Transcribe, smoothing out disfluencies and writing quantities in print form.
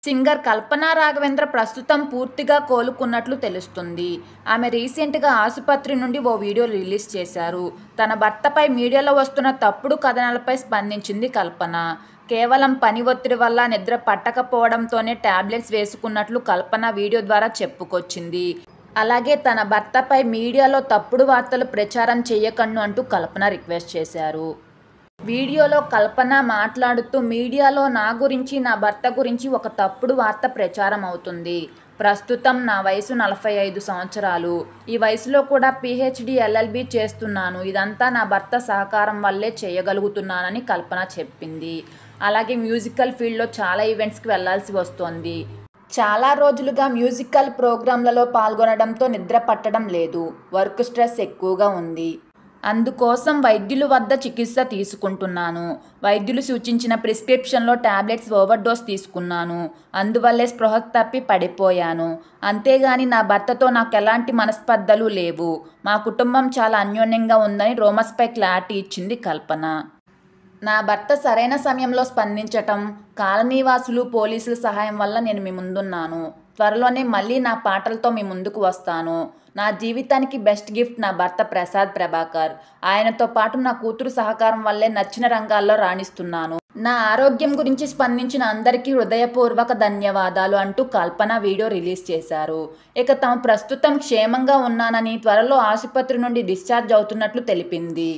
Singer కల్పనా రాఘవేంద్ర ప్రస్తుతం పూర్తిగా కోలుకున్నట్లు తెలుస్తుంది. ఆమె రీసెంట్గా ఆసుపత్రి నుండి ఓ వీడియో రిలీజ్ చేశారు. తన భర్తపై మీడియాలో వస్తున్న తప్పుడు కథనాలపై స్పందించింది కల్పన. కేవలం పని ఒత్తిడి వల్ల నిద్ర పట్టకపోవడంతోనే టాబ్లెట్స్ వేసుకున్నట్లు కల్పన వీడియో ద్వారా చెప్పుకొచ్చింది. అలాగే తన భర్తపై మీడియాలో తప్పుడు వార్తలు ప్రచారం చేయకండి అంటూ కల్పన రిక్వెస్ట్ చేశారు. వీడియోలో కల్పన మాట్లాడుతూ మీడియాలో నా గురించి, నా భర్త గురించి ఒక తప్పుడు వార్త ప్రచారం అవుతుంది. ప్రస్తుతం నా వయసు 45 సంవత్సరాలు. ఈ వయసులో కూడా పీహెచ్డీ ఎల్ఎల్బీ చేస్తున్నాను. ఇదంతా నా భర్త సహకారం వల్లే చేయగలుగుతున్నానని కల్పన చెప్పింది. అలాగే మ్యూజికల్ ఫీల్డ్లో చాలా ఈవెంట్స్కి వెళ్లాల్సి వస్తోంది. చాలా రోజులుగా మ్యూజికల్ ప్రోగ్రాంలలో పాల్గొనడంతో నిద్ర పట్టడం లేదు. వర్క్ స్ట్రెస్ ఎక్కువగా ఉంది. అందుకోసం వైద్యుల వద్ద చికిత్స తీసుకుంటున్నాను. వైద్యులు సూచించిన ప్రిస్క్రిప్షన్లో టాబ్లెట్స్ ఓవర్డోస్ తీసుకున్నాను. అందువల్లే స్పృహ తప్పి పడిపోయాను. అంతేగాని నా భర్తతో నాకు ఎలాంటి మనస్పర్ధలు లేవు. మా కుటుంబం చాలా అన్యోన్యంగా ఉందని రూమర్స్పై క్లారిటీ ఇచ్చింది కల్పన. నా భర్త సరైన సమయంలో స్పందించటం, కాలనీవాసులు, పోలీసుల సహాయం వల్ల నేను మీ ముందున్నాను. త్వరలోనే మళ్ళీ నా పాటలతో మీ ముందుకు వస్తాను. నా జీవితానికి బెస్ట్ గిఫ్ట్ నా భర్త ప్రసాద్ ప్రభాకర్. ఆయనతో పాటు నా కూతురు సహకారం వల్లే నచ్చిన రంగాల్లో రాణిస్తున్నాను. నా ఆరోగ్యం గురించి స్పందించిన అందరికీ హృదయపూర్వక ధన్యవాదాలు అంటూ కల్పన వీడియో రిలీజ్ చేశారు. ఇక తాము ప్రస్తుతం క్షేమంగా ఉన్నానని, త్వరలో ఆసుపత్రి నుండి డిశ్చార్జ్ అవుతున్నట్లు తెలిపింది.